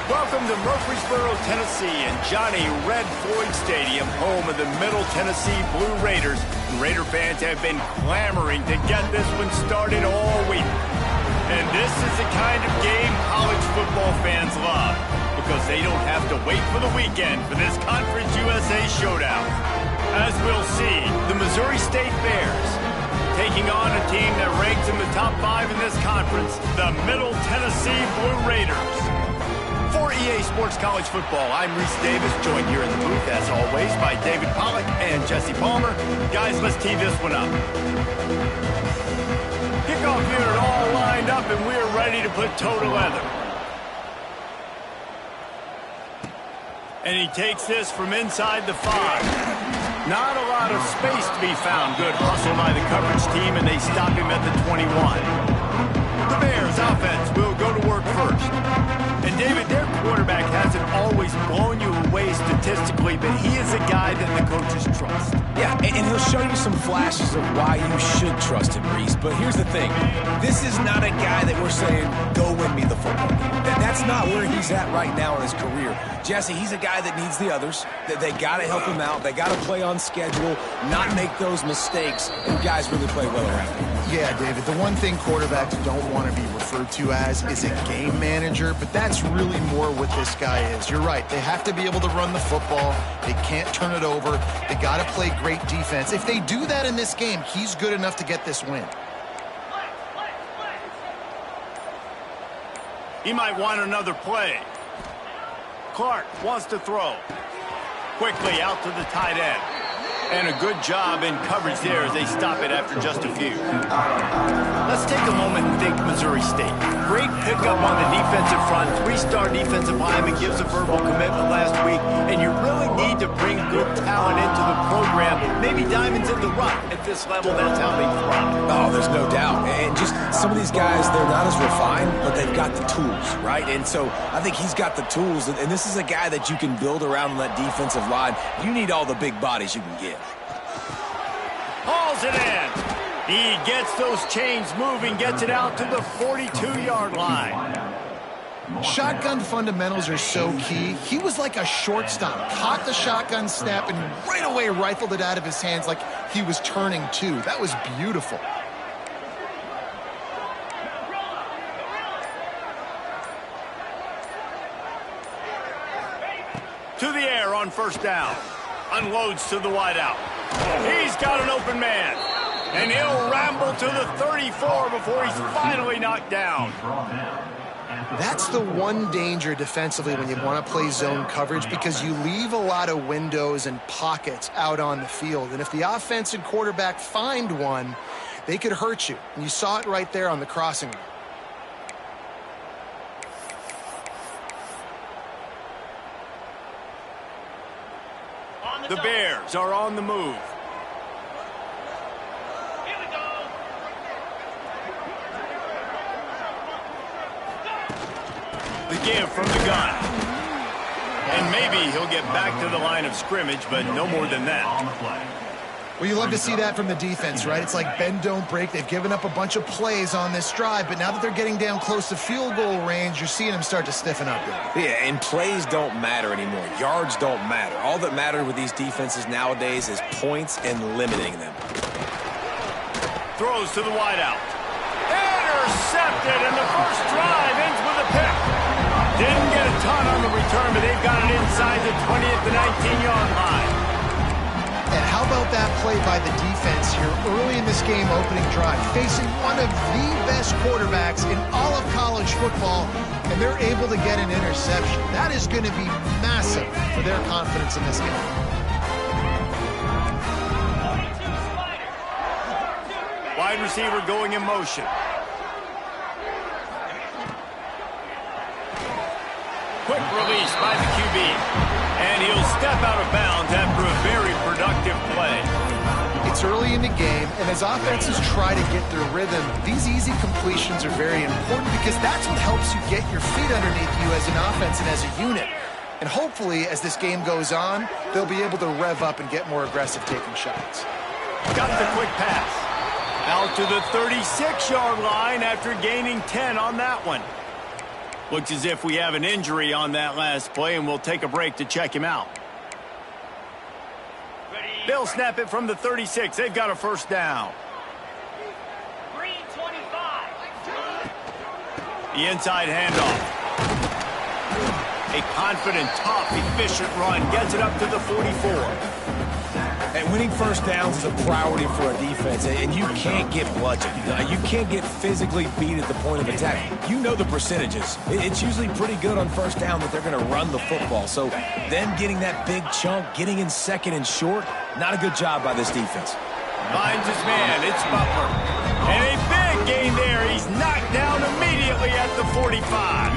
Welcome to Murfreesboro, Tennessee, and Johnny Red Floyd Stadium, home of the Middle Tennessee Blue Raiders. Raider fans have been clamoring to get this one started all week. And this is the kind of game college football fans love, because they don't have to wait for the weekend for this Conference USA showdown. As we'll see, the Missouri State Bears taking on a team that ranks in the top 5 in this conference, the Middle Tennessee Blue Raiders. For EA Sports College Football, I'm Reese Davis, joined here in the booth, as always, by David Pollack and Jesse Palmer. Guys, let's tee this one up. Kickoff unit all lined up, and we're ready to put toe to leather. And he takes this from inside the 5. Not a lot of space to be found. Good hustle by the coverage team, and they stop him at the 21. The Bears offense will go to work first. And David, their quarterback hasn't always blown you away statistically, but he is a guy that the coaches trust. Yeah, and he'll show you some flashes of why you should trust him, Reese. But here's the thing. This is not a guy that we're saying, go win me the football game. That's not where he's at right now in his career. Jesse, he's a guy that needs the others. They got to help him out. They got to play on schedule, not make those mistakes, and guys really play well around him. Yeah, David, the one thing quarterbacks don't want to be referred to as is a game manager, but that's really more what this guy is. You're right. They have to be able to run the football. They can't turn it over. They got to play great defense. If they do that in this game, he's good enough to get this win. He might want another play. Clark wants to throw. Quickly out to the tight end. And a good job in coverage there as they stop it after just a few. Let's take a moment and think Missouri State. Great pickup on the defensive front. 3-star defensive lineman gives a verbal commitment last week. And you really need to bring good talent into the program. Maybe diamonds in the rough. At this level, that's how they thrive. Oh, there's no doubt. And just some of these guys, they're not as refined, but they've got the tools, right? And so I think he's got the tools. And this is a guy that you can build around that defensive line. You need all the big bodies you can get. Hauls it in. He gets those chains moving, gets it out to the 42-yard line. Shotgun fundamentals are so key. He was like a shortstop, caught the shotgun snap, and right away rifled it out of his hands like he was turning two. That was beautiful. To the air on first down. Unloads to the wideout. He's got an open man. And he'll ramble to the 34 before he's finally knocked down. That's the one danger defensively when you want to play zone coverage, because you leave a lot of windows and pockets out on the field. And if the offense and quarterback find one, they could hurt you. And you saw it right there on the crossing line. The Bears are on the move. Here we go. The give from the gun. And maybe he'll get back to the line of scrimmage, but no more than that. Well, you love to see that from the defense, right? It's like bend, don't break. They've given up a bunch of plays on this drive, but now that they're getting down close to field goal range, you're seeing them start to stiffen up there. Yeah, and plays don't matter anymore. Yards don't matter. All that matters with these defenses nowadays is points and limiting them. Throws to the wideout. Intercepted, and the first drive ends with a pick. Didn't get a ton on the return, but they've got it inside the 20 at the 19-yard line. And how about that play by the defense here early in this game opening drive, facing one of the best quarterbacks in all of college football, and they're able to get an interception. That is going to be massive for their confidence in this game. Wide receiver going in motion. Quick release by the QB. And he'll step out of bounds after a very productive play. It's early in the game, and as offenses try to get their rhythm, these easy completions are very important, because that's what helps you get your feet underneath you as an offense and as a unit. And hopefully, as this game goes on, they'll be able to rev up and get more aggressive taking shots. Got the quick pass. Out to the 36-yard line after gaining 10 on that one. Looks as if we have an injury on that last play, and we'll take a break to check him out. They'll snap it from the 36. They've got a first down. The inside handoff. A confident, tough, efficient run. Gets it up to the 44. And winning first downs is a priority for a defense, and you can't get bludgeoned. You can't get physically beat at the point of attack. You know the percentages. It's usually pretty good on first down that they're going to run the football. So them getting that big chunk, getting in second and short, not a good job by this defense. Finds his man. It's Butler. And a big gain there. He's knocked down immediately at the 45.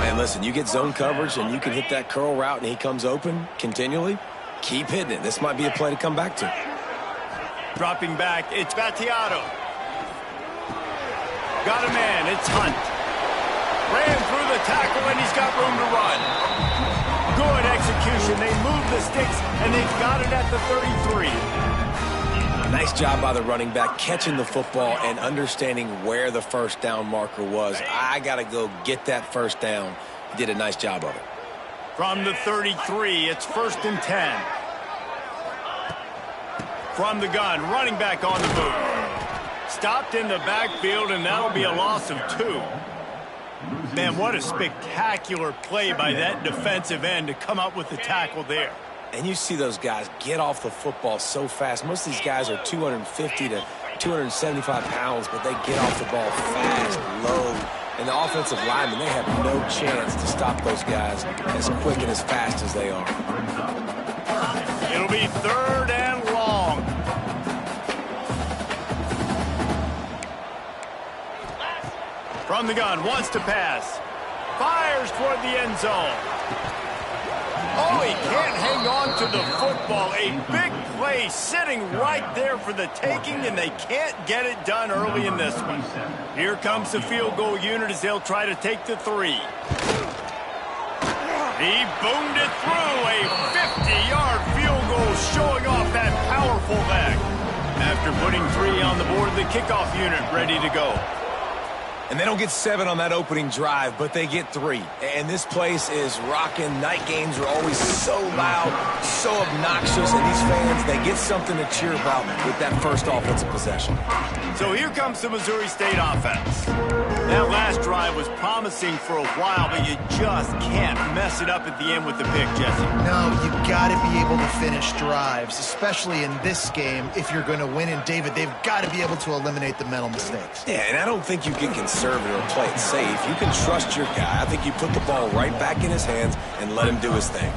And listen, you get zone coverage and you can hit that curl route and he comes open continually. Keep hitting it. This might be a play to come back to. Dropping back, it's Battiato. Got a man, it's Hunt. Ran through the tackle and he's got room to run. Good execution. They move the sticks and they've got it at the 33. Nice job by the running back catching the football and understanding where the first down marker was. I got to go get that first down. He did a nice job of it. From the 33, it's 1st and 10. From the gun, running back on the move. Stopped in the backfield, and that'll be a loss of 2. Man, what a spectacular play by that defensive end to come up with the tackle there. And you see those guys get off the football so fast. Most of these guys are 250 to 275 pounds, but they get off the ball fast, low. And the offensive linemen, they have no chance to stop those guys as quick and as fast as they are. It'll be 3rd and long. From the gun, wants to pass. Fires toward the end zone. Oh, he can't hang on to the football. A big play sitting right there for the taking, and they can't get it done early in this one. Here comes the field goal unit as they'll try to take the 3. He boomed it through. A 50-yard field goal showing off that powerful leg. After putting 3 on the board, the kickoff unit ready to go. And they don't get 7 on that opening drive, but they get 3. And this place is rocking. Night games are always so loud, so obnoxious, and these fans, they get something to cheer about with that first offensive possession. So here comes the Missouri State offense. That last drive was promising for a while, but you just can't mess it up at the end with the pick, Jesse. No, you got to be able to finish drives, especially in this game. If you're going to win, and David, they've got to be able to eliminate the mental mistakes. Yeah, and I don't think you get conservative or play it safe. You can trust your guy. I think you put the ball right back in his hands and let him do his thing.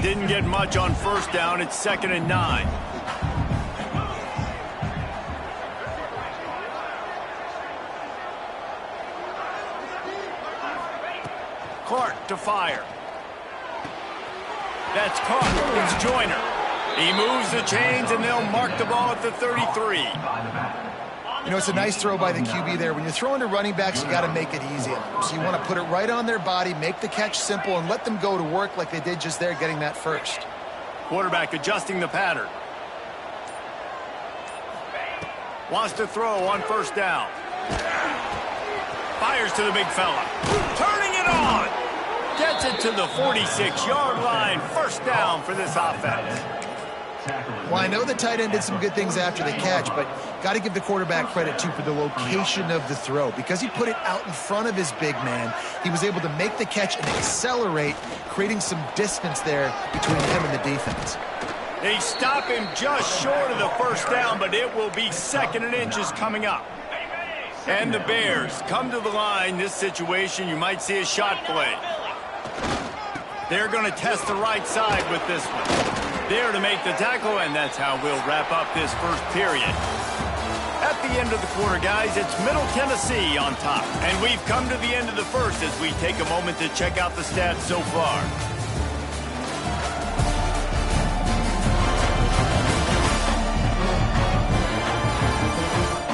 Didn't get much on first down. It's 2nd and 9. Clark to fire. That's caught. It's Joyner. He moves the chains, and they'll mark the ball at the 33. You know, it's a nice throw by the QB there. When you're throwing to running backs, you got to make it easy. So you want to put it right on their body, make the catch simple, and let them go to work like they did just there, getting that first. Quarterback adjusting the pattern. Wants to throw on first down. Fires to the big fella. Turning it on. Gets it to the 46-yard line. First down for this offense. Well, I know the tight end did some good things after the catch, but got to give the quarterback credit, too, for the location of the throw. Because he put it out in front of his big man, he was able to make the catch and accelerate, creating some distance there between him and the defense. They stop him just short of the first down, but it will be 2nd and inches coming up. And the Bears come to the line. This situation, you might see a shot play. They're going to test the right side with this one. There to make the tackle, and that's how we'll wrap up this first period. At the end of the quarter, guys, it's Middle Tennessee on top. And we've come to the end of the first as we take a moment to check out the stats so far.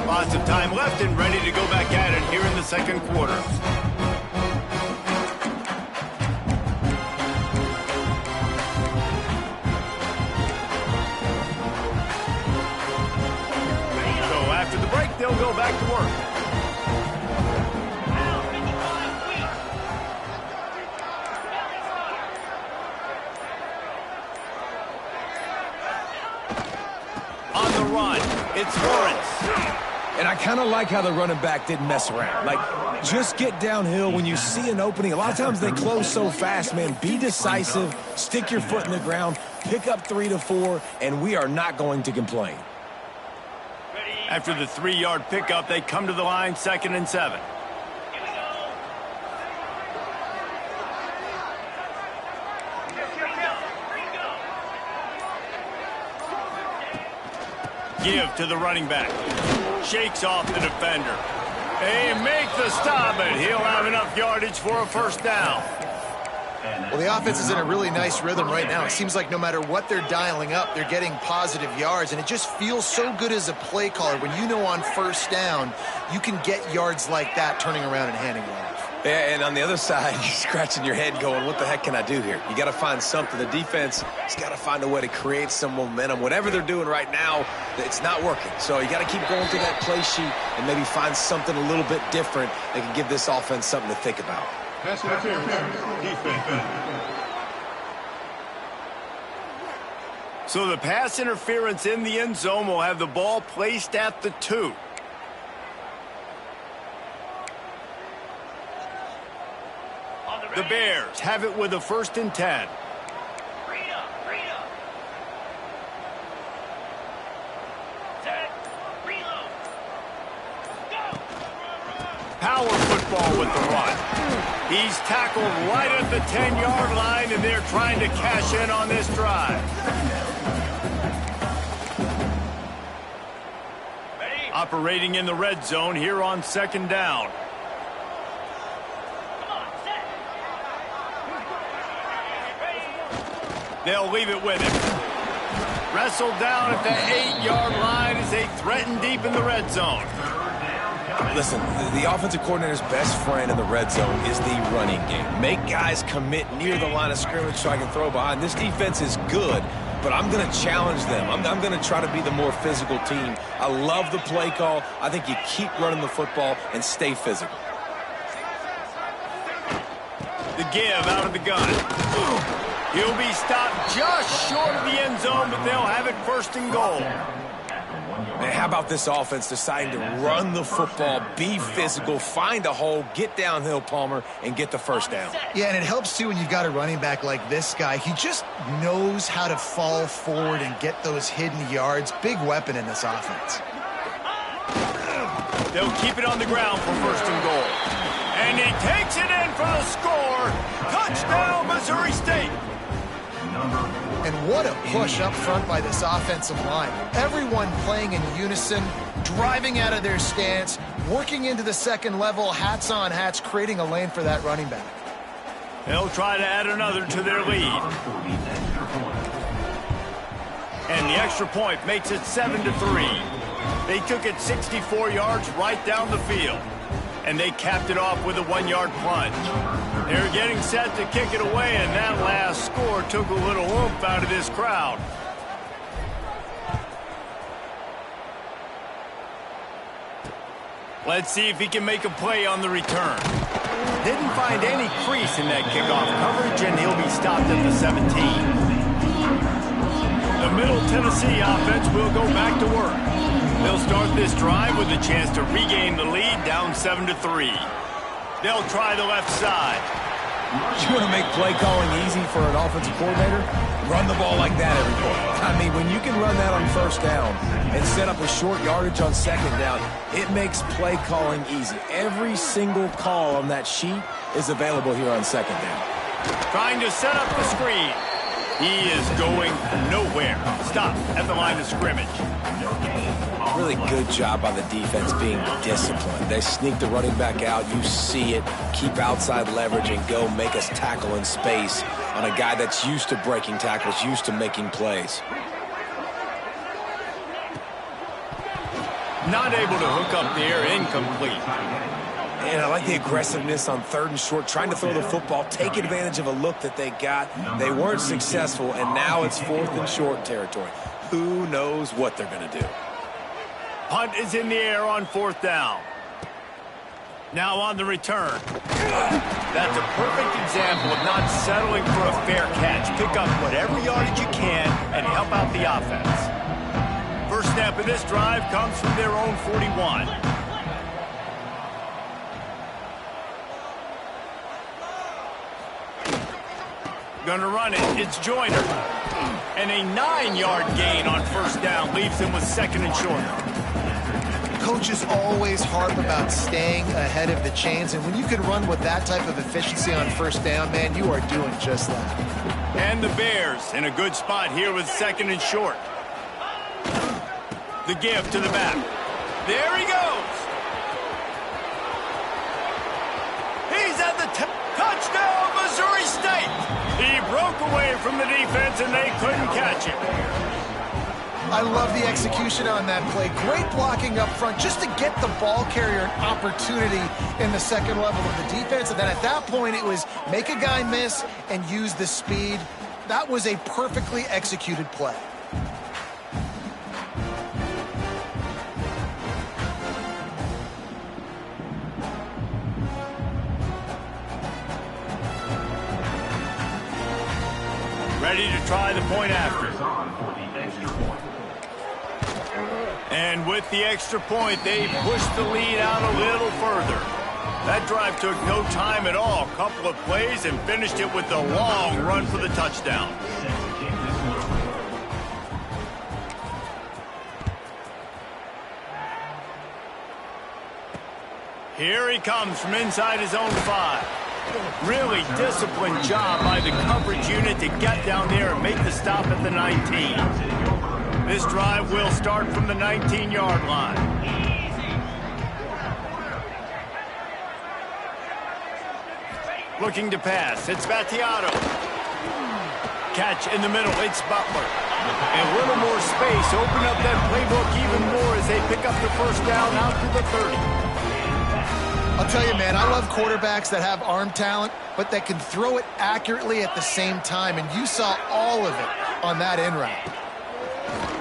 Lots of time left and ready to go back at it here in the second quarter. So after the break, they'll go back to work. kind of like how the running back didn't mess around. Like, just get downhill when you see an opening. A lot of times they close so fast, man. Be decisive, stick your foot in the ground, pick up 3 to 4, and we are not going to complain. After the 3-yard pickup, they come to the line, 2nd and 7. Give to the running back. Shakes off the defender. They make the stop, and he'll have enough yardage for a first down. Well, the offense is in a really nice rhythm right now. It seems like no matter what they're dialing up, they're getting positive yards, and it just feels so good as a play caller when you know on first down you can get yards like that turning around and handing it off. Yeah, and on the other side, you're scratching your head going, what the heck can I do here? You got to find something. The defense has got to find a way to create some momentum. Whatever they're doing right now, it's not working. So you got to keep going through that play sheet and maybe find something a little bit different that can give this offense something to think about. Pass interference, defense. So the pass interference in the end zone will have the ball placed at the 2. The Bears have it with a 1st and 10. Power football with the run. He's tackled right at the 10-yard line, and they're trying to cash in on this drive. Operating in the red zone here on 2nd down. They'll leave it with him. Wrestled down at the 8-yard line as they threaten deep in the red zone. Listen, the offensive coordinator's best friend in the red zone is the running game. Make guys commit near the line of scrimmage so I can throw behind. This defense is good, but I'm going to challenge them. I'm going to try to be the more physical team. I love the play call. I think you keep running the football and stay physical. The give out of the gun. He'll be stopped just short of the end zone, but they'll have it 1st and goal. Man, how about this offense deciding to run the football, be physical, find a hole, get downhill, Palmer, and get the 1st down? Yeah, and it helps, too, when you've got a running back like this guy. He just knows how to fall forward and get those hidden yards. Big weapon in this offense. They'll keep it on the ground for 1st and goal. And he takes it in for the score. Touchdown, Missouri State. And what a push up front by this offensive line. Everyone playing in unison, driving out of their stance, working into the 2nd level, hats on hats, creating a lane for that running back. They'll try to add another to their lead. And the extra point makes it 7-3. They took it 64 yards right down the field. And they capped it off with a 1-yard plunge. They're getting set to kick it away, and that last score took a little oomph out of this crowd. Let's see if he can make a play on the return. Didn't find any crease in that kickoff coverage, and he'll be stopped at the 17. The Middle Tennessee offense will go back to work. They'll start this drive with a chance to regain the lead, down 7-3. They'll try the left side. You want to make play calling easy for an offensive coordinator? Run the ball like that every play. I mean, when you can run that on 1st down and set up a short yardage on 2nd down, it makes play calling easy. Every single call on that sheet is available here on 2nd down. Trying to set up the screen. He is going nowhere. Stop at the line of scrimmage. Really good job by the defense being disciplined. They sneak the running back out. You see it. Keep outside leverage and go make us tackle in space on a guy that's used to breaking tackles, used to making plays. Not able to hook up there, incomplete. And I like the aggressiveness on 3rd and short, trying to throw the football, take advantage of a look that they got. They weren't successful, and now it's 4th and short territory. Who knows what they're going to do? Punt is in the air on 4th down. Now on the return. That's a perfect example of not settling for a fair catch. Pick up whatever yardage you can and help out the offense. First snap of this drive comes from their own 41. Gonna run it. It's Joyner. And a 9-yard gain on first down leaves him with second and short. Coaches always harp about staying ahead of the chains, and when you can run with that type of efficiency on first down, man, you are doing just that. And the Bears in a good spot here with second and short. The give to the back. There he goes. He's at the touchdown, Missouri State. He broke away from the defense, and they couldn't catch him. I love the execution on that play. Great blocking up front just to get the ball carrier an opportunity in the second level of the defense. And then at that point, it was make a guy miss and use the speed. That was a perfectly executed play. Ready to try the point after. And with the extra point, they pushed the lead out a little further. That drive took no time at all. A couple of plays and finished it with a long run for the touchdown. Here he comes from inside his own 5. Really disciplined job by the coverage unit to get down there and make the stop at the 19. This drive will start from the 19-yard line. Looking to pass. It's Battiato. Catch in the middle. It's Butler. And a little more space. Open up that playbook even more as they pick up the first down out to the 30. I'll tell you, man, I love quarterbacks that have arm talent, but that can throw it accurately at the same time, and you saw all of it on that in route.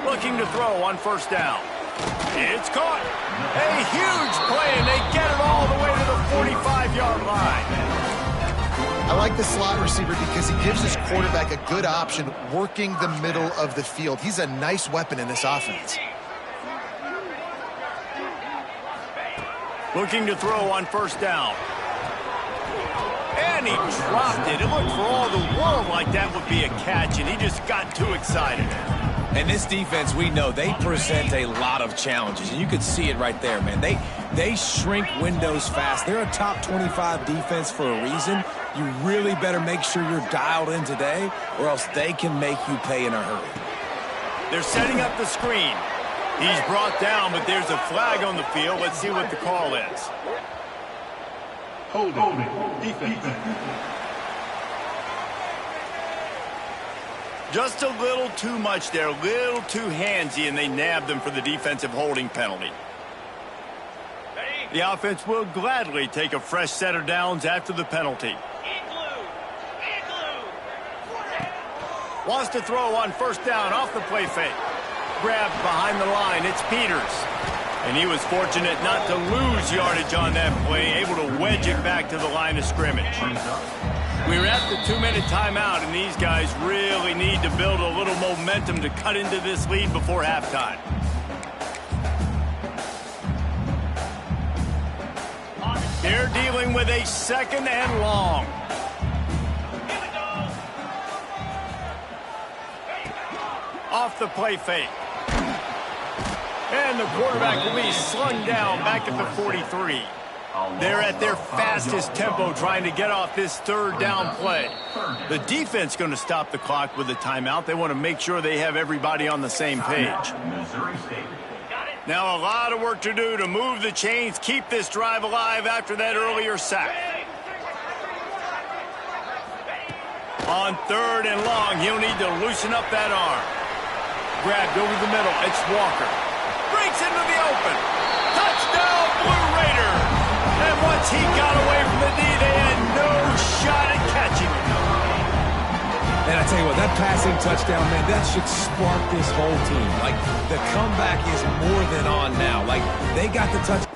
Looking to throw on first down. It's caught. A huge play, and they get it all the way to the 45-yard line. I like the slot receiver because he gives his quarterback a good option working the middle of the field. He's a nice weapon in this offense. Looking to throw on first down. And he dropped it. It looked for all the world like that would be a catch, and he just got too excited. And this defense, we know, they present a lot of challenges. And you can see it right there, man. They shrink windows fast. They're a top 25 defense for a reason. You really better make sure you're dialed in today, or else they can make you pay in a hurry. They're setting up the screen. He's brought down, but there's a flag on the field. Let's see what the call is. Holding. Defense. Just a little too much there, a little too handsy, and they nabbed them for the defensive holding penalty. The offense will gladly take a fresh set of downs after the penalty. Wants to throw on first down off the play fake. Grabbed behind the line. It's Peters. And he was fortunate not to lose yardage on that play, able to wedge it back to the line of scrimmage. We're at the 2-minute timeout, and these guys really need to build a little momentum to cut into this lead before halftime. They're dealing with a second and long. Off the play fake. And the quarterback will be slung down back at the 43. They're at their fastest tempo trying to get off this third down play. The defense going to stop the clock with a timeout. They want to make sure they have everybody on the same page. Now a lot of work to do to move the chains, keep this drive alive after that earlier sack. On third and long, he'll need to loosen up that arm. Grabbed over the middle. It's Walker. Breaks into the open. Touchdown, Blue Raider. And once he got away from the knee, they had no shot at catching him. And I tell you what, that passing touchdown, man, that should spark this whole team. Like, the comeback is more than on now. Like, they got the touch.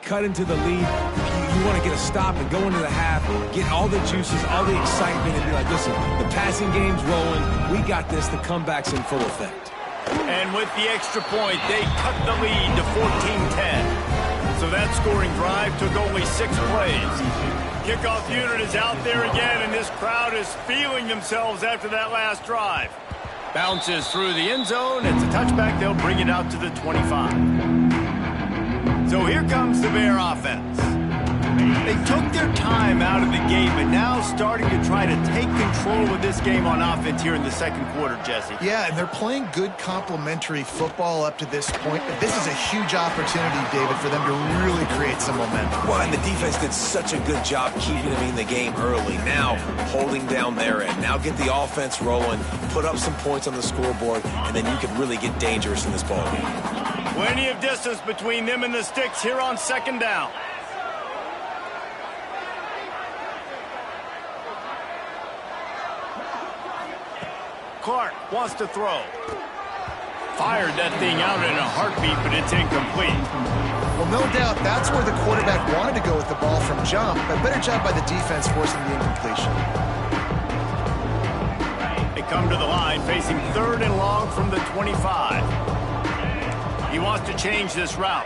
cut into the lead, you want to get a stop and go into the half, get all the juices, all the excitement, and be like, listen, the passing game's rolling. We got this. The comeback's in full effect. And with the extra point, they cut the lead to 14-10. So that scoring drive took only 6 plays. Kickoff unit is out there again, and this crowd is feeling themselves after that last drive. Bounces through the end zone. It's a touchback. They'll bring it out to the 25. So here comes the Bear offense. They took their time out of the gate, but now starting to try to take control of this game on offense here in the second quarter, Jesse. Yeah, and they're playing good complementary football up to this point, but this is a huge opportunity, David, for them to really create some momentum. Well, and the defense did such a good job keeping them in the game early. Now, holding down their end. Now get the offense rolling, put up some points on the scoreboard, and then you can really get dangerous in this ball game. Plenty of distance between them and the sticks here on second down. Clark wants to throw. Fired that thing out in a heartbeat, but it's incomplete. Well, no doubt that's where the quarterback wanted to go with the ball from jump, but better job by the defense forcing the incompletion. They come to the line facing 3rd and long from the 25. He wants to change this route.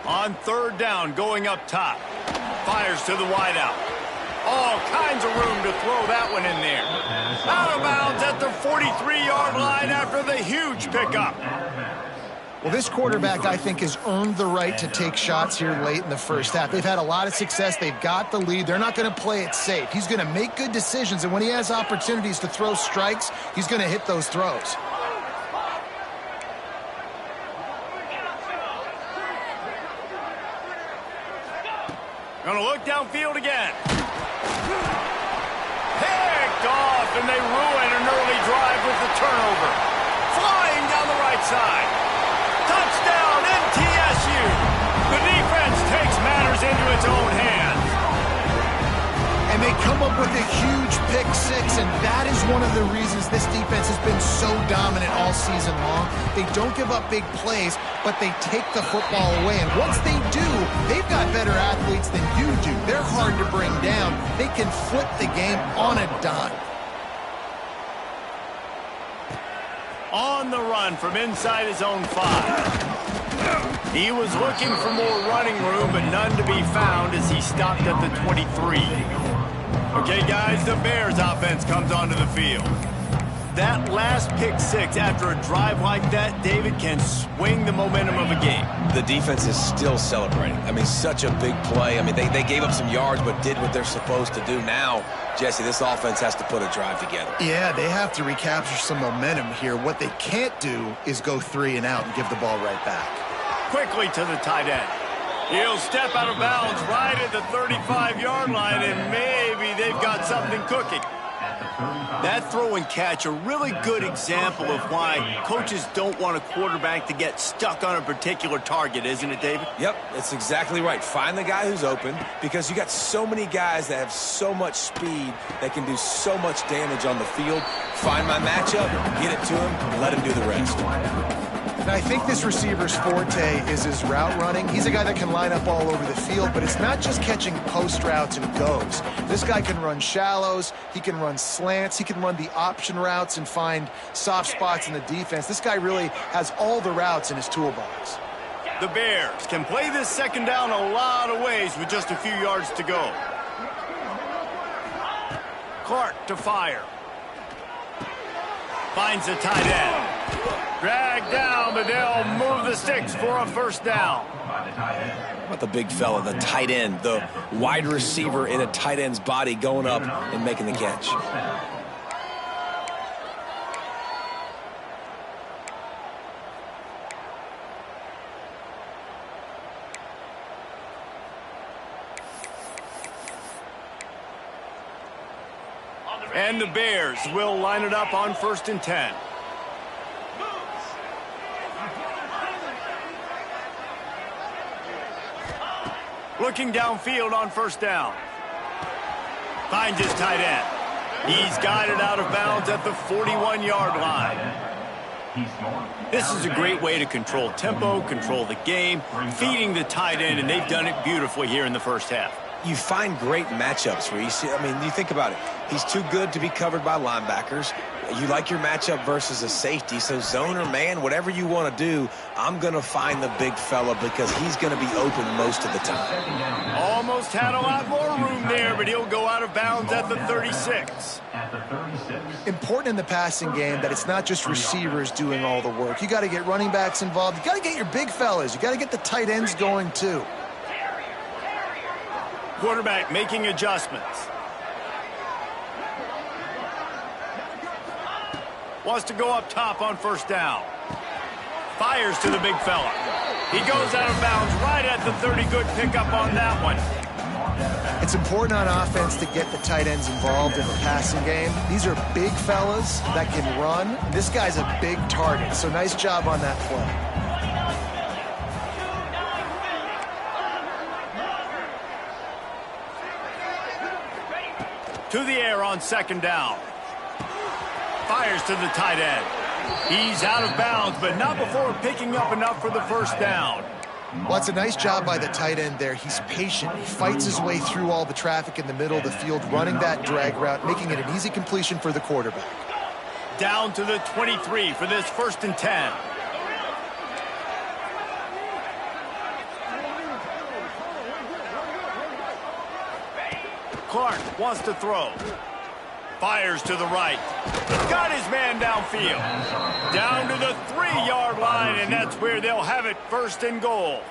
On 3rd down, going up top. Fires to the wideout. All kinds of room to throw that one in there. Out of bounds at the 43-yard line after the huge pickup. Well, this quarterback, I think, has earned the right to take shots here late in the first half. They've had a lot of success. They've got the lead. They're not going to play it safe. He's going to make good decisions, and when he has opportunities to throw strikes, he's going to hit those throws. Gonna look downfield again. Picked off, and they ruin an early drive with the turnover. Flying down the right side. Touchdown, MTSU. The defense takes matters into its own hands. And they come up with a huge pick six, and that is one of the reasons this defense has been so dominant all season long. They don't give up big plays, but they take the football away. And once they do, they've got better athletes than you do. They're hard to bring down. They can flip the game on a dime. On the run from inside his own 5. He was looking for more running room, but none to be found as he stopped at the 23. Okay, guys, the Bears offense comes onto the field. That last pick six after a drive like that, David, can swing the momentum of a game. The defense is still celebrating. I mean, such a big play. I mean, they gave up some yards but did what they're supposed to do. Now, Jesse, this offense has to put a drive together. Yeah, they have to recapture some momentum here. What they can't do is go 3 and out and give the ball right back. Quickly to the tight end. He'll step out of bounds right at the 35-yard line, and maybe they've got something cooking. That throw and catch, a really good example of why coaches don't want a quarterback to get stuck on a particular target, isn't it, David? Yep, that's exactly right. Find the guy who's open, because you got so many guys that have so much speed that can do so much damage on the field. Find my matchup, get it to him, and let him do the rest. And I think this receiver's forte is his route running. He's a guy that can line up all over the field, but it's not just catching post routes and goes. This guy can run shallows, he can run slants, he can run the option routes and find soft spots in the defense. This guy really has all the routes in his toolbox. The Bears can play this second down a lot of ways with just a few yards to go. Clark to fire. Finds the tight end. Dragged down, but they'll move the sticks for a first down. How about the big fella, the tight end, the wide receiver in a tight end's body going up and making the catch. And the Bears will line it up on 1st and 10. Looking downfield on 1st down. Finds his tight end. He's guided out of bounds at the 41-yard line. This is a great way to control tempo, control the game, feeding the tight end, and they've done it beautifully here in the first half. You find great matchups, Reese. I mean, you think about it. He's too good to be covered by linebackers. You like your matchup versus a safety, so zone or man, whatever you want to do, I'm going to find the big fella because he's going to be open most of the time. Almost had a lot more room there, but he'll go out of bounds at the 36. Important in the passing game that it's not just receivers doing all the work. You got to get running backs involved. You got to get your big fellas. You got to get the tight ends going too. Quarterback making adjustments. Wants to go up top on first down. Fires to the big fella. He goes out of bounds right at the 30. Good pickup on that one. It's important on offense to get the tight ends involved in the passing game. These are big fellas that can run. This guy's a big target, so nice job on that play. To the air on second down. Fires to the tight end. He's out of bounds, but not before picking up enough for the first down. Well, it's a nice job by the tight end there. He's patient. He fights his way through all the traffic in the middle of the field, running that drag route, making it an easy completion for the quarterback. Down to the 23 for this 1st and 10. Clark wants to throw. Fires to the right. Got his man downfield. Down to the 3-yard line, and that's where they'll have it, 1st and goal.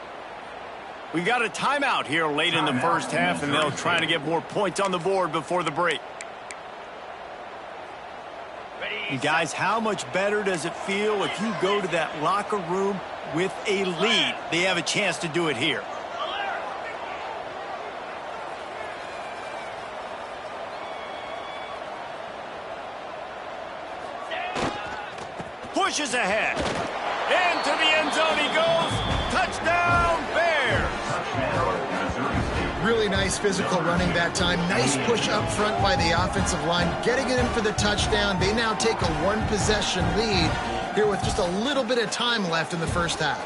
We got a timeout here late in the first half, and they'll try to get more points on the board before the break. And guys, how much better does it feel if you go to that locker room with a lead? They have a chance to do it here. Pushes ahead. Into the end zone he goes. Touchdown, Bears. Really nice physical running that time. Nice push up front by the offensive line. Getting it in for the touchdown. They now take a 1-possession lead here with just a little bit of time left in the first half.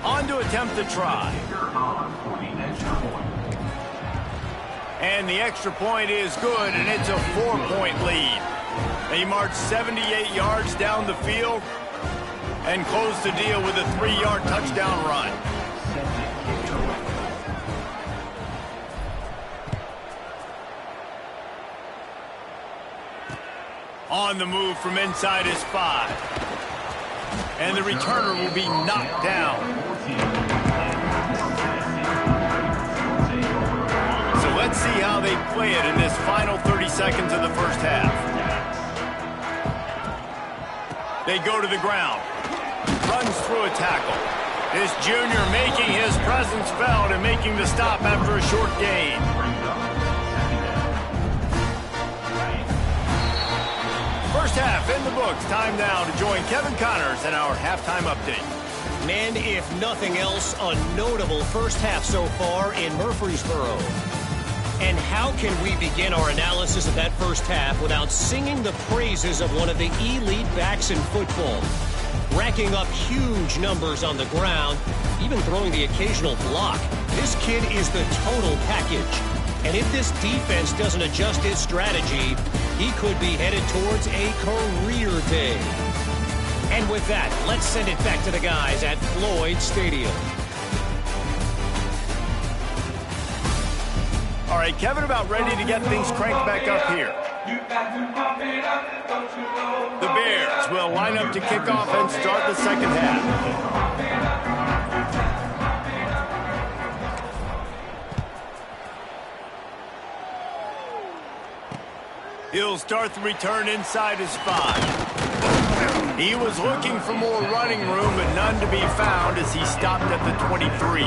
On to attempt to try. And the extra point is good, and it's a 4-point lead. They march 78 yards down the field and close the deal with a 3-yard touchdown run. On the move from inside his 5. And the returner will be knocked down. Let's see how they play it in this final 30 seconds of the first half. They go to the ground. Runs through a tackle. This junior making his presence felt and making the stop after a short gain. First half in the books. Time now to join Kevin Connors in our halftime update. And if nothing else, a notable first half so far in Murfreesboro. And how can we begin our analysis of that first half without singing the praises of one of the elite backs in football? Racking up huge numbers on the ground, even throwing the occasional block. This kid is the total package. And if this defense doesn't adjust his strategy, he could be headed towards a career day. And with that, let's send it back to the guys at Floyd Stadium. All right, Kevin, about ready to get things cranked back up here. The Bears will line up to kick off and start the second half. He'll start the return inside his 5. He was looking for more running room, but none to be found as he stopped at the 23.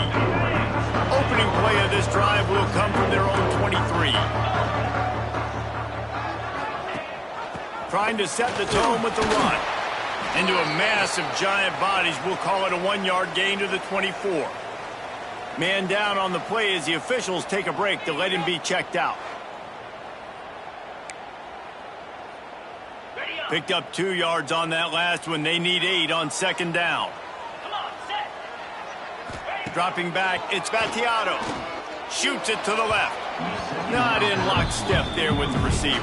Opening play of this drive will come from their own 23. Trying to set the tone with the run. Into a mass of giant bodies, we'll call it a 1-yard gain to the 24. Man down on the play as the officials take a break to let him be checked out. Picked up 2 yards on that last one. They need 8 on 2nd down. Dropping back, it's Battiato. Shoots it to the left. Not in lockstep there with the receiver.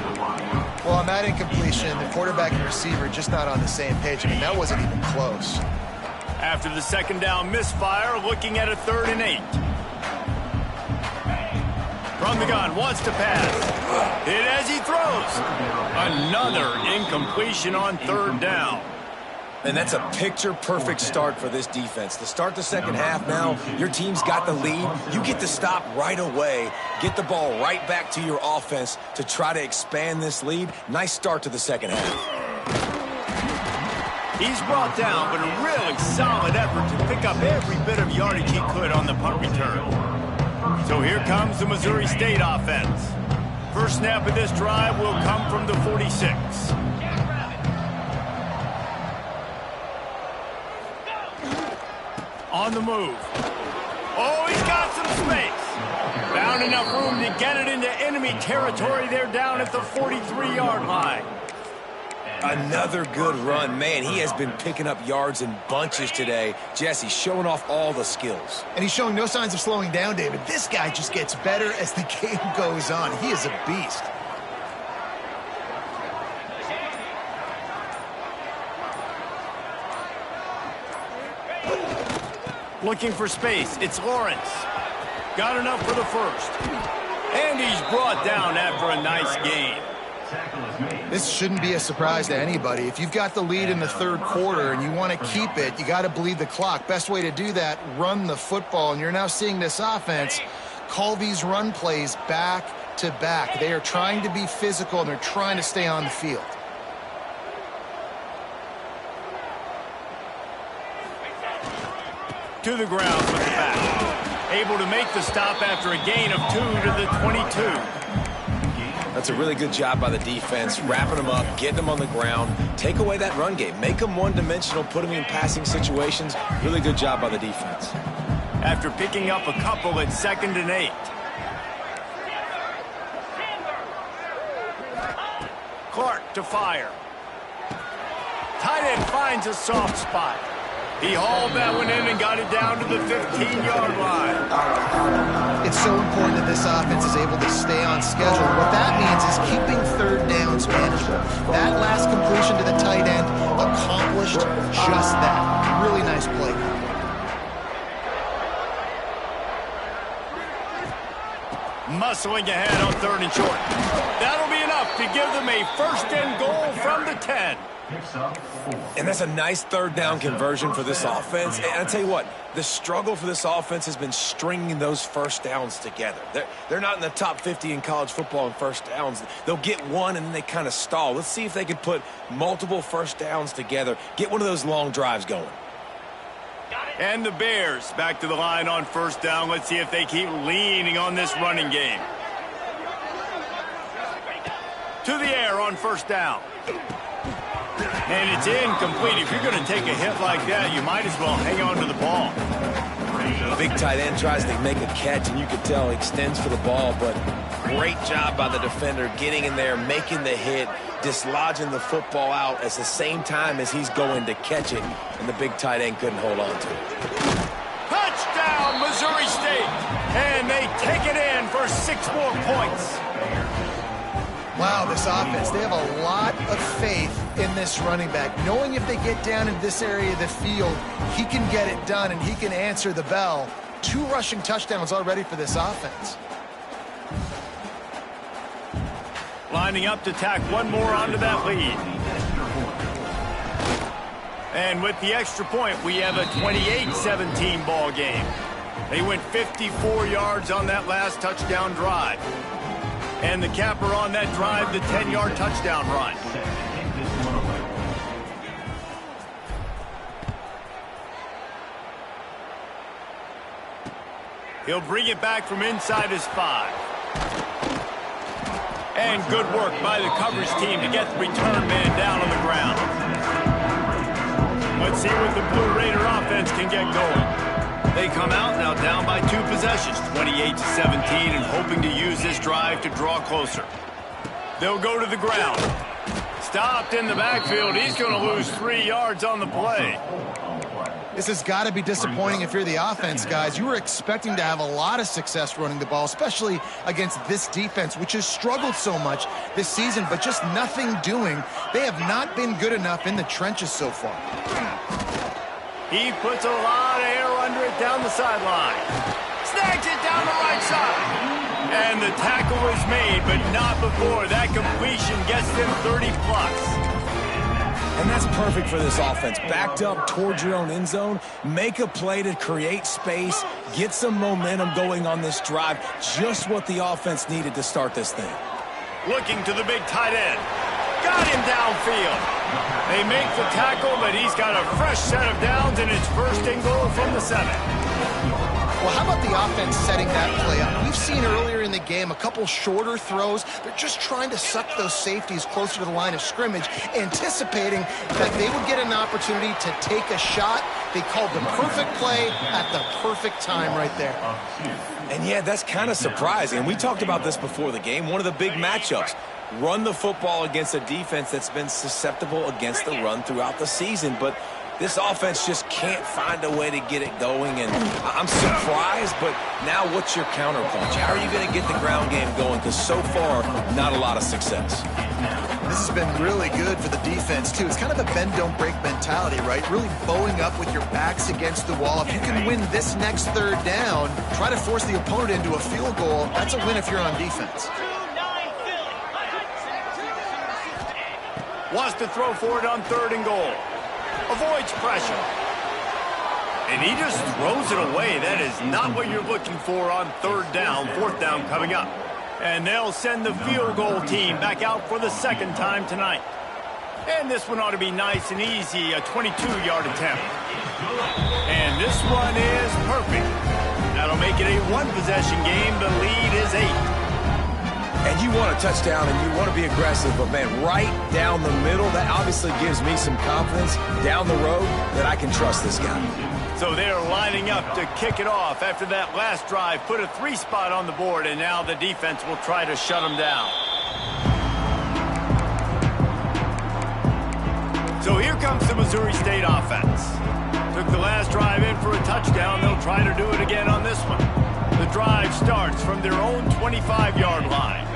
Well, on that incompletion, the quarterback and receiver just not on the same page. I mean, that wasn't even close. After the 2nd down misfire, looking at a 3rd and 8. From the gun, wants to pass. Hit as he throws. Another incompletion on 3rd down. And that's a picture-perfect start for this defense. To start the second half now, your team's got the lead. You get to stop right away, get the ball right back to your offense to try to expand this lead. Nice start to the second half. He's brought down, but a really solid effort to pick up every bit of yardage he could on the punt return. So here comes the Missouri State offense. First snap of this drive will come from the 46. On the move. Oh, he's got some space. Found enough room to get it into enemy territory. They're down at the 43-yard line. Another good run. Man, he has been picking up yards in bunches today. Jesse showing off all the skills. And he's showing no signs of slowing down, David. This guy just gets better as the game goes on. He is a beast. Looking for space. It's Lawrence. Got enough for the first. And he's brought down after a nice gain. This shouldn't be a surprise to anybody. If you've got the lead in the 3rd quarter and you want to keep it, you got to bleed the clock. Best way to do that, run the football. And you're now seeing this offense call these run plays back to back. They are trying to be physical and they're trying to stay on the field. To the ground with the back. Able to make the stop after a gain of 2 to the 22. That's a really good job by the defense, wrapping them up, getting them on the ground, take away that run game, make them one-dimensional, put them in passing situations. Really good job by the defense. After picking up a couple at 2nd and 8. Clark to fire. Tight end finds a soft spot. He hauled that one in and got it down to the 15-yard line. It's so important that this offense is able to stay on schedule. What that means is keeping 3rd downs manageable. That last completion to the tight end accomplished just that. Really nice play. Muscling ahead on 3rd and short. That'll be enough to give them a 1st and goal from the 10. And that's a nice 3rd down conversion for this offense. And I'll tell you what, the struggle for this offense has been stringing those 1st downs together. They're not in the top 50 in college football in 1st downs. They'll get one and then they kind of stall. Let's see if they can put multiple 1st downs together, get one of those long drives going. And the Bears back to the line on 1st down. Let's see if they keep leaning on this running game. To the air on 1st down. And it's incomplete. If you're going to take a hit like that, you might as well hang on to the ball. Big tight end tries to make a catch, and you can tell he extends for the ball, but great job by the defender getting in there, making the hit, dislodging the football out at the same time as he's going to catch it, and the big tight end couldn't hold on to it. Touchdown, Missouri State! And they take it in for 6 more points. Wow, this offense, they have a lot of faith in this running back. Knowing if they get down in this area of the field, he can get it done and he can answer the bell. 2 rushing touchdowns already for this offense. Lining up to tack one more onto that lead. And with the extra point, we have a 28-17 ball game. They went 54 yards on that last touchdown drive. And the capper on that drive, the 10-yard touchdown run. He'll bring it back from inside his 5. And good work by the coverage team to get the return man down on the ground. Let's see what the Blue Raider offense can get going. They come out now down by 2 possessions, 28-17, and hoping to use this drive to draw closer. They'll go to the ground. Stopped in the backfield. He's going to lose 3 yards on the play. This has got to be disappointing if you're the offense, guys. You were expecting to have a lot of success running the ball, especially against this defense, which has struggled so much this season, but just nothing doing. They have not been good enough in the trenches so far. He puts a lot of air under it down the sideline. Snags it down the right side. And the tackle is made, but not before that completion gets them 30+. And that's perfect for this offense. Backed up towards your own end zone, make a play to create space, get some momentum going on this drive. Just what the offense needed to start this thing. Looking to the big tight end. Got him downfield. They make the tackle, but he's got a fresh set of downs, and it's 1st and goal from the 7. Well, how about the offense setting that play up? We've seen earlier in the game a couple shorter throws. They're just trying to suck those safeties closer to the line of scrimmage, anticipating that they would get an opportunity to take a shot. They called the perfect play at the perfect time right there. And yeah, that's kind of surprising. And we talked about this before the game. One of the big matchups. Run the football against a defense that's been susceptible against the run throughout the season. But this offense just can't find a way to get it going, and I'm surprised, but now what's your counterpunch? How are you going to get the ground game going? Because so far, not a lot of success. This has been really good for the defense, too. It's kind of a bend-don't-break mentality, right? Really bowing up with your backs against the wall. If you can win this next 3rd down, try to force the opponent into a field goal, that's a win if you're on defense. Wants to throw for it on 3rd and goal. Avoids pressure. And he just throws it away. That is not what you're looking for on 3rd down, 4th down coming up. And they'll send the field goal team back out for the 2nd time tonight. And this one ought to be nice and easy, a 22-yard attempt. And this one is perfect. That'll make it a 1-possession game. The lead is 8. And you want a touchdown and you want to be aggressive, but man, right down the middle, that obviously gives me some confidence down the road that I can trust this guy. So they're lining up to kick it off after that last drive, put a 3 spot on the board, and now the defense will try to shut them down. So here comes the Missouri State offense. Took the last drive in for a touchdown. They'll try to do it again on this one. The drive starts from their own 25-yard line.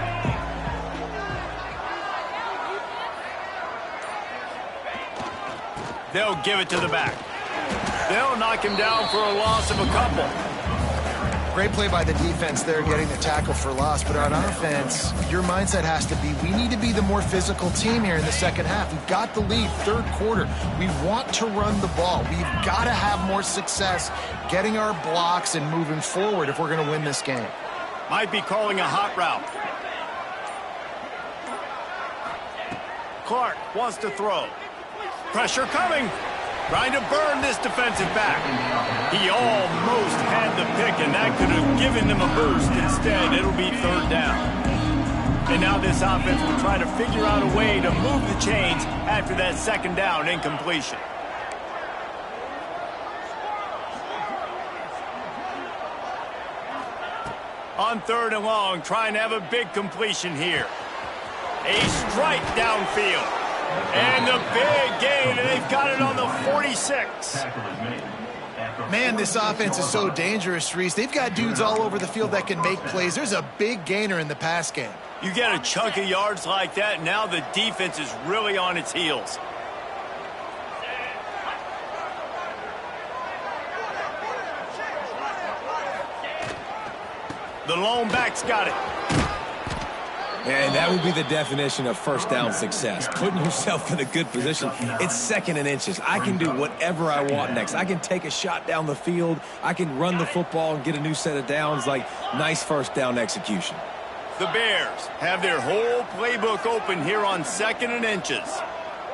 They'll give it to the back. They'll knock him down for a loss of a couple. Great play by the defense there, getting the tackle for loss. But on offense, your mindset has to be, we need to be the more physical team here in the 2nd half. We've got the lead, 3rd quarter. We want to run the ball. We've got to have more success getting our blocks and moving forward if we're going to win this game. Might be calling a hot route. Clark wants to throw. Pressure coming. Trying to burn this defensive back. He almost had the pick, and that could have given them a boost. Instead, it'll be 3rd down. And now this offense will try to figure out a way to move the chains after that 2nd down incompletion. On 3rd and long, trying to have a big completion here. A strike downfield. And the big gain, and they've got it on the 46. Man, this offense is so dangerous, Reese. They've got dudes all over the field that can make plays. There's a big gainer in the pass game. You get a chunk of yards like that, now the defense is really on its heels. The lone back's got it. And that would be the definition of 1st down success. Putting yourself in a good position. It's 2nd and inches. I can do whatever I want next. I can take a shot down the field. I can run the football and get a new set of downs. Like, nice 1st down execution. The Bears have their whole playbook open here on 2nd and inches.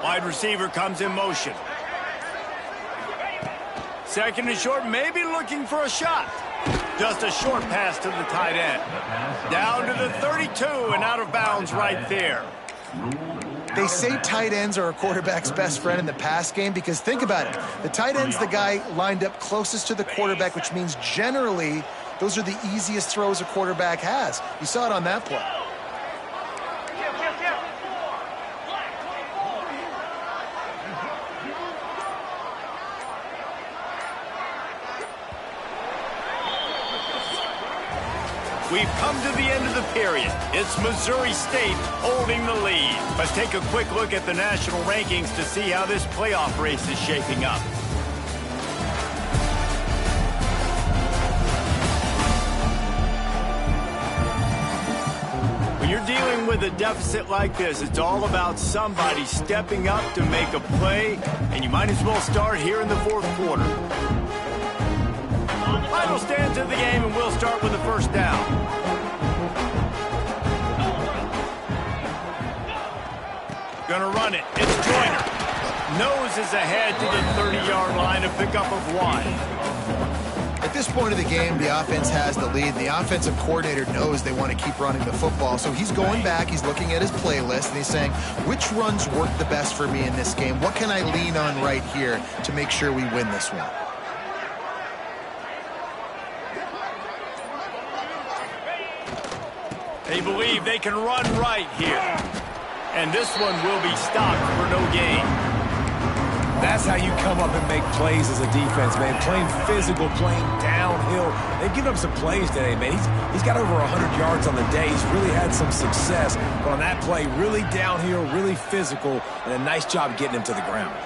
Wide receiver comes in motion. 2nd and short, maybe looking for a shot. Just a short pass to the tight end. Down to the 32 and out of bounds right there. They say tight ends are a quarterback's best friend in the pass game because think about it. The tight end's the guy lined up closest to the quarterback, which means generally those are the easiest throws a quarterback has. You saw it on that play. We've come to the end of the period. It's Missouri State holding the lead. Let's take a quick look at the national rankings to see how this playoff race is shaping up. When you're dealing with a deficit like this, it's all about somebody stepping up to make a play, and you might as well start here in the fourth quarter. Final stands of the game, and we'll start with the first down. Gonna run it. It's Joyner. Noses ahead to the 30-yard line, a pickup of 1. At this point of the game, the offense has the lead. The offensive coordinator knows they want to keep running the football, so he's going back, he's looking at his playlist, and he's saying, which runs work the best for me in this game? What can I lean on right here to make sure we win this one? They believe they can run right here. And this one will be stopped for no gain. That's how you come up and make plays as a defense, man. Playing physical, playing downhill. They've given up some plays today, man. He's got over 100 yards on the day. He's really had some success. But on that play, really downhill, really physical, and a nice job getting him to the ground.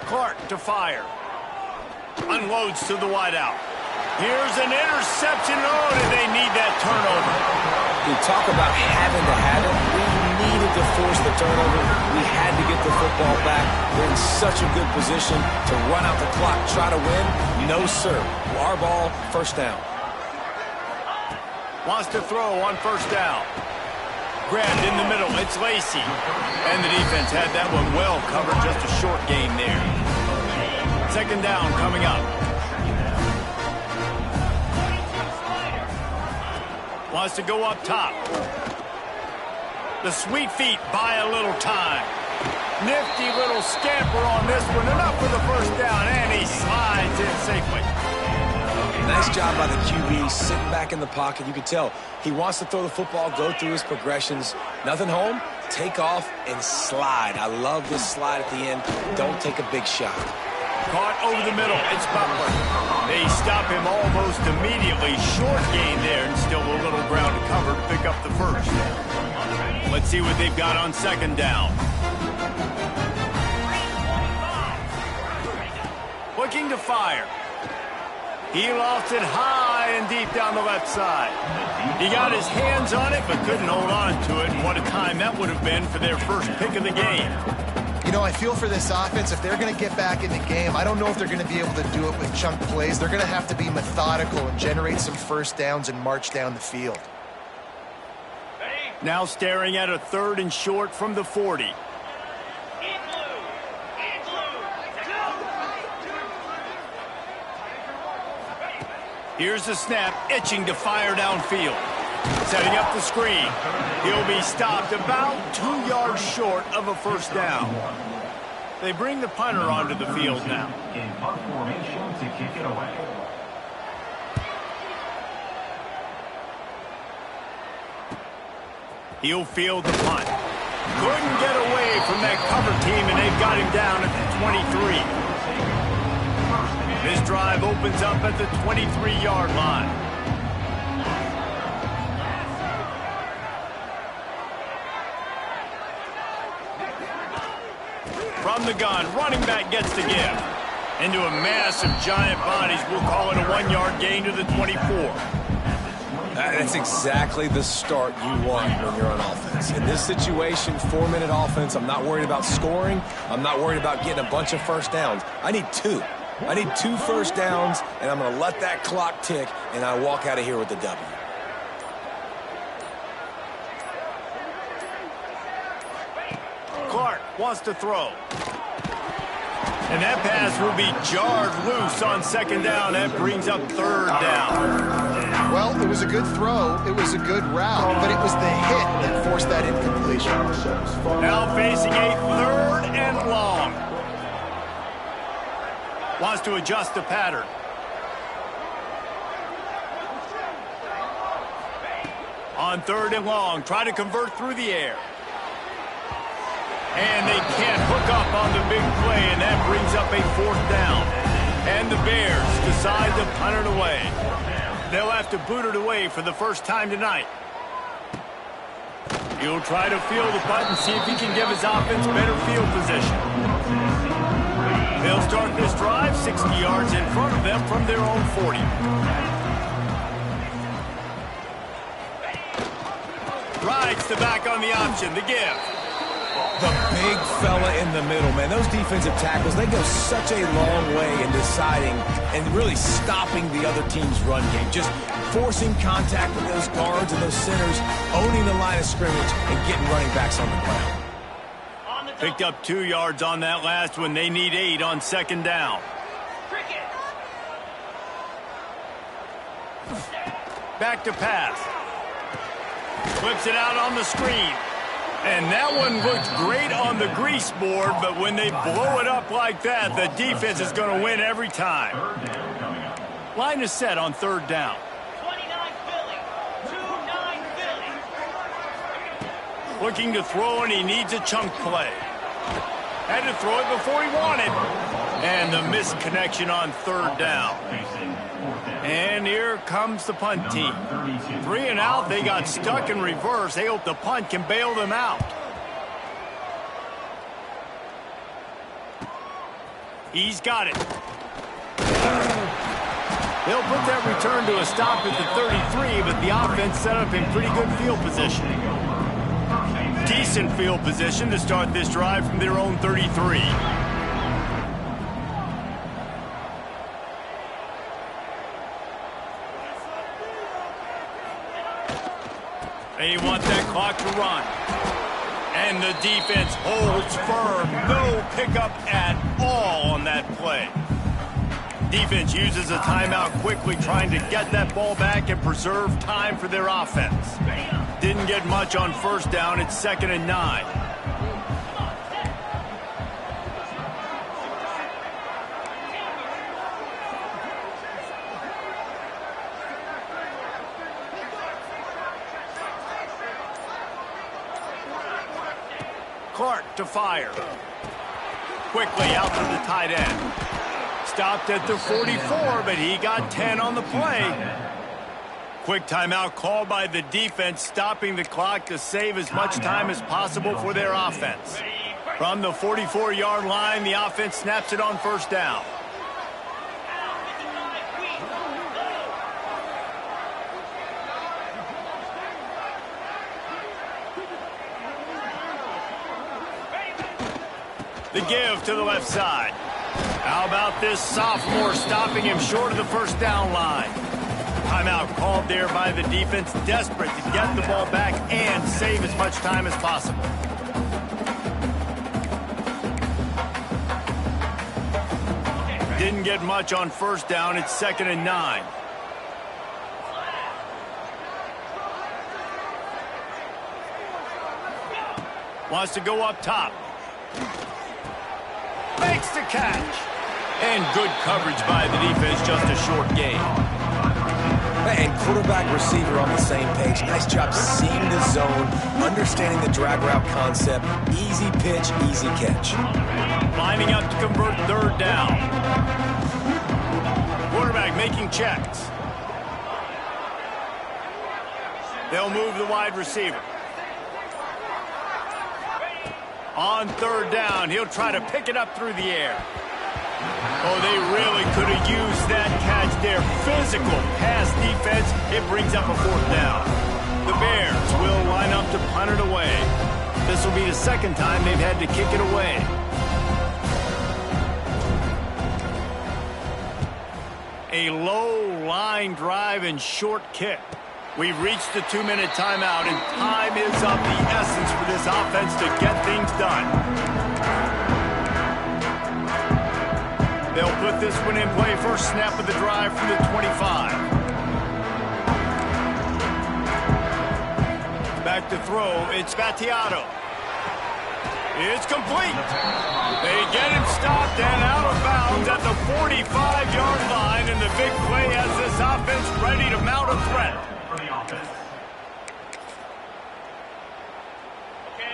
Clark to fire. Unloads to the wideout. Here's an interception. Oh, did they need that turnover? We talk about having to have it. We needed to force the turnover. We had to get the football back. They're in such a good position to run out the clock, try to win. No, sir. Our ball, first down. Wants to throw on first down. Grabbed in the middle. It's Lacey. And the defense had that one well covered. Just a short gain there. Second down coming up. Wants to go up top. The sweet feet buy a little time. Nifty little scamper on this one. Enough for the first down, and he slides in safely. Nice job by the QB, sitting back in the pocket. You can tell he wants to throw the football, go through his progressions. Nothing home, take off, and slide. I love this slide at the end. Don't take a big shot. Caught over the middle. It's Butler. They stop him almost immediately. Short gain there, and still a little ground to cover to pick up the first. Let's see what they've got on second down. Looking to fire. He lofted high and deep down the left side. He got his hands on it, but couldn't hold on to it. And what a time that would have been for their first pick of the game. You know, I feel for this offense, if they're going to get back in the game, I don't know if they're going to be able to do it with chunk plays. They're going to have to be methodical and generate some first downs and march down the field. Now staring at a 3rd and short from the 40. Here's the snap, itching to fire downfield. Setting up the screen. He'll be stopped about 2 yards short of a first down. They bring the punter onto the field now. In punt formation to kick it away. He'll field the punt. Couldn't get away from that cover team, and they've got him down at the 23. This drive opens up at the 23-yard line. From the gun, running back gets the give. Into a mass of giant bodies, we'll call it a 1-yard gain to the 24. That's exactly the start you want when you're on offense. In this situation, 4-minute offense, I'm not worried about scoring. I'm not worried about getting a bunch of first downs. I need 2. I need 2 first downs, and I'm going to let that clock tick, and I walk out of here with the W. Clark wants to throw. And that pass will be jarred loose on second down. That brings up third down. Well, it was a good throw. It was a good route, but it was the hit that forced that incompletion. Now facing a third and long. Wants to adjust the pattern. On third and long, try to convert through the air. And they can't hook up on the big play, and that brings up a fourth down. And the Bears decide to punt it away. They'll have to boot it away for the first time tonight. He'll try to field the punt and see if he can give his offense better field position. They'll start this drive 60 yards in front of them from their own 40. Rides the back on the option, the give. The big fella in the middle, man. Those defensive tackles, they go such a long way in deciding and really stopping the other team's run game. Just forcing contact with those guards and those centers, owning the line of scrimmage, and getting running backs on the ground. Picked up 2 yards on that last one. They need 8 on second down. Back to pass. Flips it out on the screen. And that one looked great on the grease board, but when they blow it up like that, the defense is going to win every time. Line is set on third down. 29 Philly. 2-9 Philly. Looking to throw, and he needs a chunk play. Had to throw it before he wanted. And the misconnection on third down. And here comes the punt team. 3 and out, they got stuck in reverse. They hope the punt can bail them out. He's got it. They'll put that return to a stop at the 33, but the offense set up in pretty good field position. Decent field position to start this drive from their own 33. They want that clock to run. And the defense holds firm. No pickup at all on that play. Defense uses a timeout quickly, trying to get that ball back and preserve time for their offense. Didn't get much on first down. It's 2nd and 9. Clark to fire. Quickly out to the tight end. Stopped at the 44, but he got 10 on the play. Quick timeout called by the defense, stopping the clock to save as much time as possible for their offense. From the 44-yard line, the offense snaps it on first down. The give to the left side. How about this sophomore stopping him short of the first down line? Timeout called there by the defense, desperate to get the ball back and save as much time as possible. Didn't get much on first down. It's 2nd and 9. Wants to go up top. Makes the catch. And good coverage by the defense, just a short gain. And quarterback receiver on the same page. Nice job seeing the zone, understanding the drag route concept. Easy pitch, easy catch. Lining up to convert third down. Quarterback making checks. They'll move the wide receiver. On third down, he'll try to pick it up through the air. Oh, they really could have used that catch there. Physical pass defense. It brings up a fourth down. The Bears will line up to punt it away. This will be the second time they've had to kick it away. A low line drive and short kick. We've reached the 2-minute timeout, and time is of the essence for this offense to get things done. They'll put this one in play. First snap of the drive from the 25. Back to throw. It's Battiato. It's complete. They get him stopped and out of bounds at the 45-yard line, and the big play has this offense ready to mount a threat.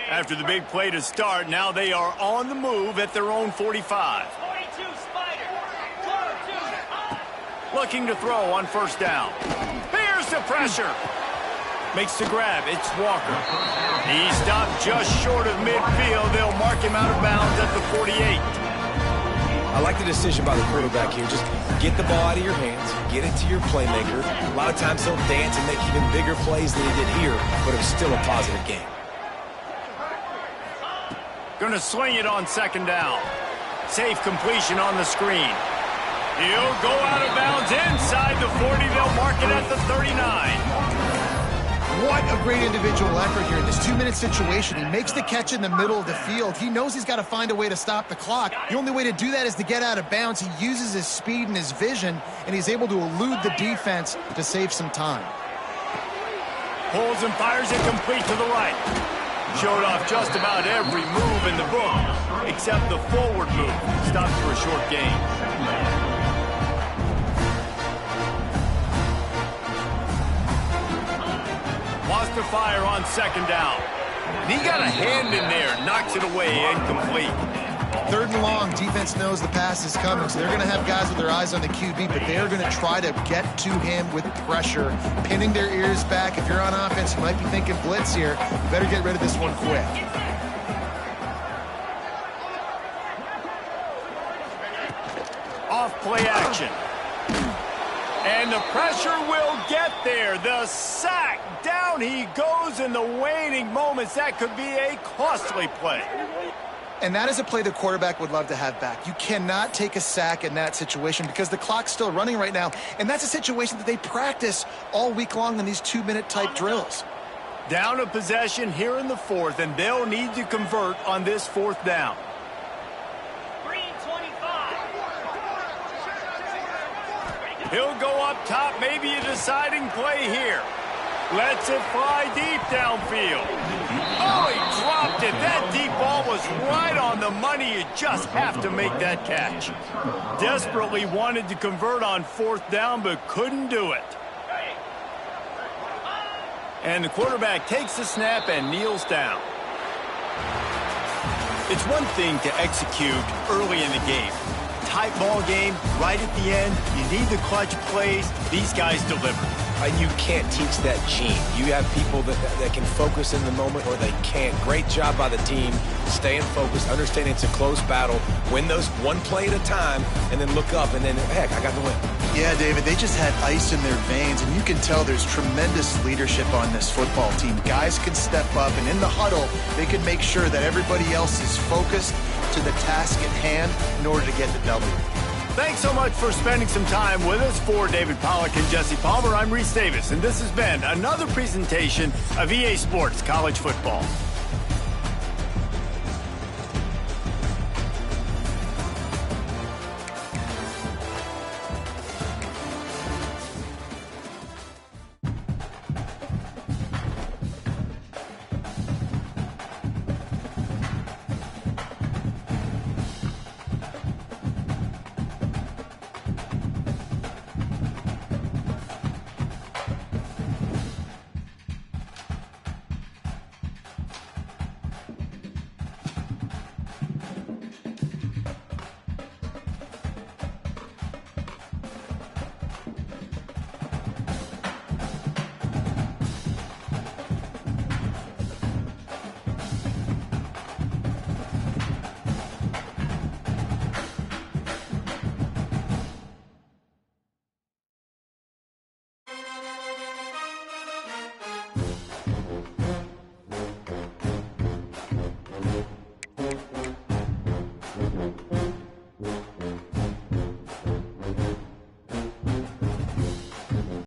After the big play to start, now they are on the move at their own 45. 42 Spider. Looking to throw on first down. Here's the pressure. Makes the grab. It's Walker. He stopped just short of midfield. They'll mark him out of bounds at the 48. I like the decision by the quarterback here. Just get the ball out of your hands, get it to your playmaker. A lot of times he'll dance and make even bigger plays than he did here, but it was still a positive game. Going to sling it on second down. Safe completion on the screen. He'll go out of bounds inside the 40. They'll mark it at the 39. What a great individual effort here in this 2-minute situation. He makes the catch in the middle of the field. He knows he's got to find a way to stop the clock. The only way to do that is to get out of bounds. He uses his speed and his vision, and he's able to elude the defense to save some time. Pulls and fires it complete to the right. Showed off just about every move in the book, except the forward move. Stopped for a short gain. Wants to fire on second down. And he got a hand in there, knocks it away, incomplete. 3rd and long, defense knows the pass is coming, so they're going to have guys with their eyes on the QB, but they're going to try to get to him with pressure, pinning their ears back. If you're on offense, you might be thinking blitz here. You better get rid of this one quick. Off play action. And the pressure will get there. The sack. Down he goes in the waning moments. That could be a costly play. And that is a play the quarterback would love to have back. You cannot take a sack in that situation because the clock's still running right now. And that's a situation that they practice all week long in these 2-minute type drills. Down a possession here in the 4th, and they'll need to convert on this 4th down. Green 25. He'll go up top, maybe a deciding play here. Lets it fly deep downfield. Oh, he dropped it. That deep ball was right on the money. You just have to make that catch. Desperately wanted to convert on 4th down, but couldn't do it. And the quarterback takes the snap and kneels down. It's one thing to execute early in the game. Tight ball game, right at the end. You need the clutch plays. These guys deliver. And you can't teach that gene. You have people that can focus in the moment or they can't. Great job by the team, staying focused, understanding it's a close battle, win those one play at a time, and then look up and then, heck, I got the win. Yeah, David, they just had ice in their veins, and you can tell there's tremendous leadership on this football team. Guys can step up, and in the huddle, they can make sure that everybody else is focused to the task at hand in order to get the W. Thanks so much for spending some time with us. For David Pollack and Jesse Palmer, I'm Reese Davis, and this has been another presentation of EA Sports College Football.